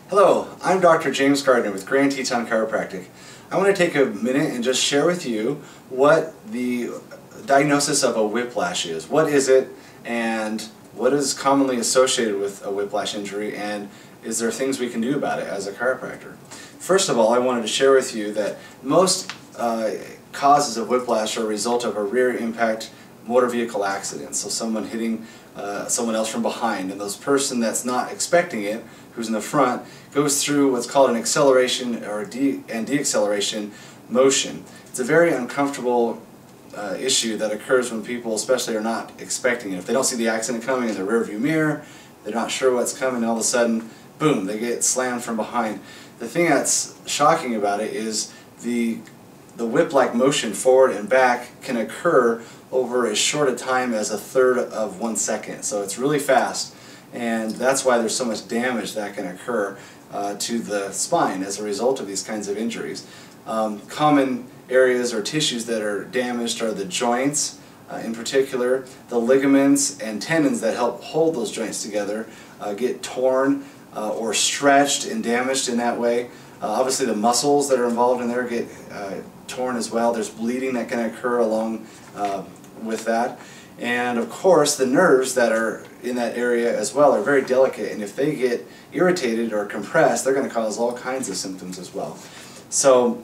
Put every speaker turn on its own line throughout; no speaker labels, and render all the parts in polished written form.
Hello, I'm Dr. James Gardner with Grand Teton Chiropractic. I want to take a minute and just share with you what the diagnosis of a whiplash is. What is it, and what is commonly associated with a whiplash injury, and is there things we can do about it as a chiropractor? First of all, I wanted to share with you that most causes of whiplash are a result of a rear impact motor vehicle accident. So someone hitting someone else from behind, and those person that's not expecting it, who's in the front, goes through what's called an acceleration or deacceleration motion. It's a very uncomfortable issue that occurs when people especially are not expecting it. If they don't see the accident coming in the rearview mirror, they're not sure what's coming, all of a sudden, boom, they get slammed from behind. The thing that's shocking about it is the whip-like motion forward and back can occur over as short a time as 1/3 of 1 second. So it's really fast, and that's why there's so much damage that can occur to the spine as a result of these kinds of injuries. Common areas or tissues that are damaged are the joints, in particular. The ligaments and tendons that help hold those joints together get torn or stretched and damaged in that way. Obviously the muscles that are involved in there get torn as well. There's bleeding that can occur along with that. And of course the nerves that are in that area as well are very delicate, and if they get irritated or compressed, they're going to cause all kinds of symptoms as well. So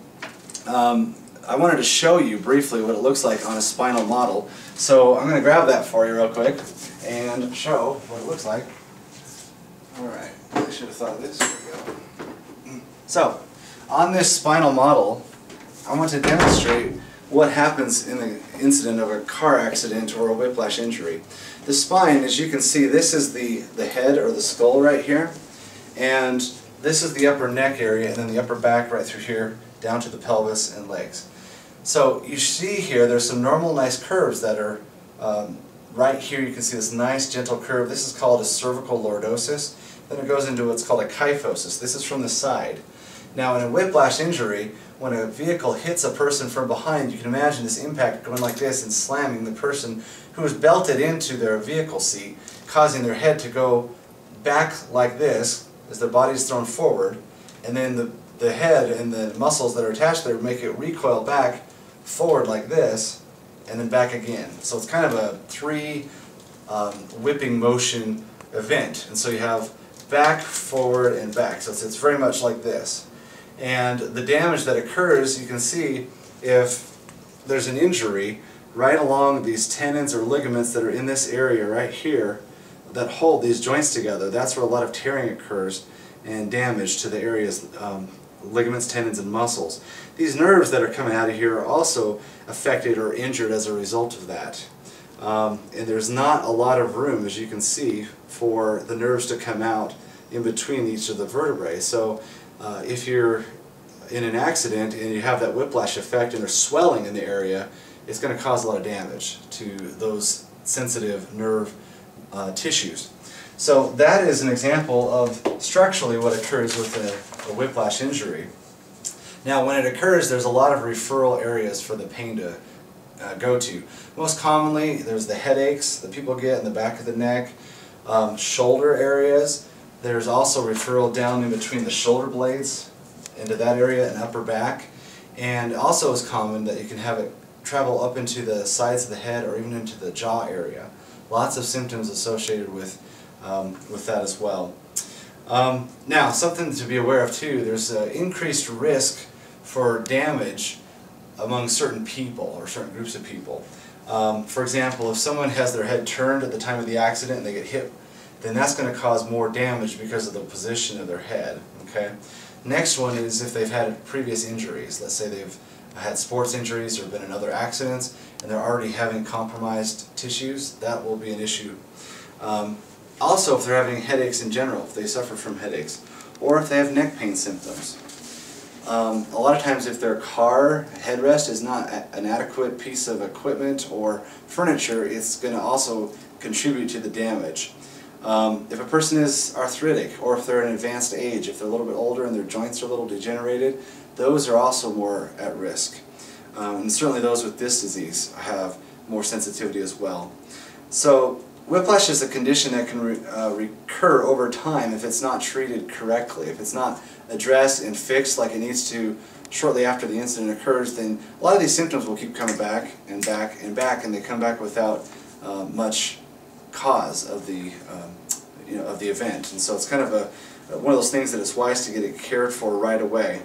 I wanted to show you briefly what it looks like on a spinal model. So I'm going to grab that for you real quick and show what it looks like. Alright, I should have thought of this. Here we go. So, on this spinal model, I want to demonstrate what happens in the incident of a car accident or a whiplash injury. The spine, as you can see, this is the head or the skull right here, and this is the upper neck area, and then the upper back right through here down to the pelvis and legs. So you see here there's some normal nice curves that are right here. You can see this nice gentle curve. This is called a cervical lordosis. Then it goes into what's called a kyphosis. This is from the side. Now in a whiplash injury, when a vehicle hits a person from behind, you can imagine this impact going like this and slamming the person who is belted into their vehicle seat, causing their head to go back like this as their body is thrown forward, and then the head and the muscles that are attached there make it recoil back forward like this, and then back again. So it's kind of a whipping motion event. And so you have back, forward, and back. So it's very much like this. And the damage that occurs, you can see if there's an injury right along these tendons or ligaments that are in this area right here that hold these joints together. That's where a lot of tearing occurs and damage to the areas, ligaments, tendons, and muscles. These nerves that are coming out of here are also affected or injured as a result of that. And there's not a lot of room, as you can see, for the nerves to come out in between each of the vertebrae. So if you're in an accident and you have that whiplash effect and there's swelling in the area, it's going to cause a lot of damage to those sensitive nerve tissues. So that is an example of structurally what occurs with a whiplash injury. Now when it occurs, there's a lot of referral areas for the pain to go to. Most commonly there's the headaches that people get in the back of the neck, shoulder areas. There's also referral down in between the shoulder blades into that area and upper back. And also is common that you can have it travel up into the sides of the head or even into the jaw area. Lots of symptoms associated with that as well. Now, something to be aware of too, there's increased risk for damage among certain people or certain groups of people. For example, if someone has their head turned at the time of the accident and they get hit, then that's going to cause more damage because of the position of their head. Okay. Next one is if they've had previous injuries. Let's say they've had sports injuries or been in other accidents and they're already having compromised tissues, that will be an issue. Also, if they're having headaches in general, if they suffer from headaches, or if they have neck pain symptoms. A lot of times if their car headrest is not an adequate piece of equipment or furniture, it's going to also contribute to the damage. If a person is arthritic, or if they're in advanced age, if they're a little bit older and their joints are a little degenerated, those are also more at risk. And certainly those with this disease have more sensitivity as well. So whiplash is a condition that can recur over time if it's not treated correctly. If it's not addressed and fixed like it needs to shortly after the incident occurs, then a lot of these symptoms will keep coming back and back and back, and they come back without much cause of the of the event. And so it's kind of one of those things that it's wise to get it cared for right away.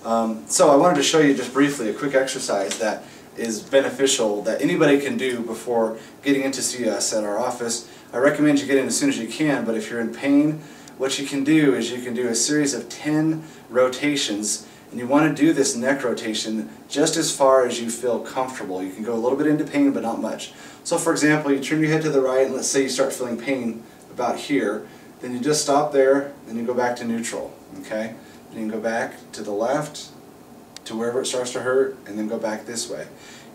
So I wanted to show you just briefly a quick exercise that is beneficial that anybody can do before getting in to see us at our office. I recommend you get in as soon as you can, but if you're in pain, what you can do is you can do a series of 10 rotations, and you want to do this neck rotation just as far as you feel comfortable. You can go a little bit into pain, but not much. So for example, you turn your head to the right, and let's say you start feeling pain about here, then you just stop there, and you go back to neutral, okay? Then you can go back to the left, to wherever it starts to hurt, and then go back this way.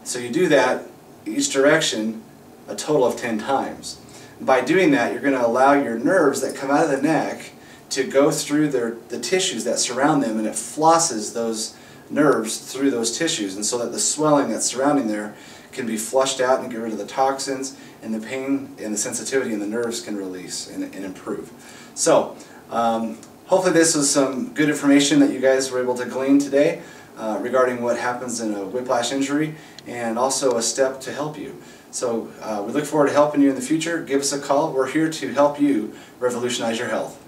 So you do that each direction a total of 10 times. By doing that, you're going to allow your nerves that come out of the neck to go through the tissues that surround them, and it flosses those nerves through those tissues, and so that the swelling that's surrounding there can be flushed out and get rid of the toxins, and the pain and the sensitivity in the nerves can release and improve. So hopefully this was some good information that you guys were able to glean today regarding what happens in a whiplash injury, and also a step to help you. So we look forward to helping you in the future. Give us a call. We're here to help you revolutionize your health.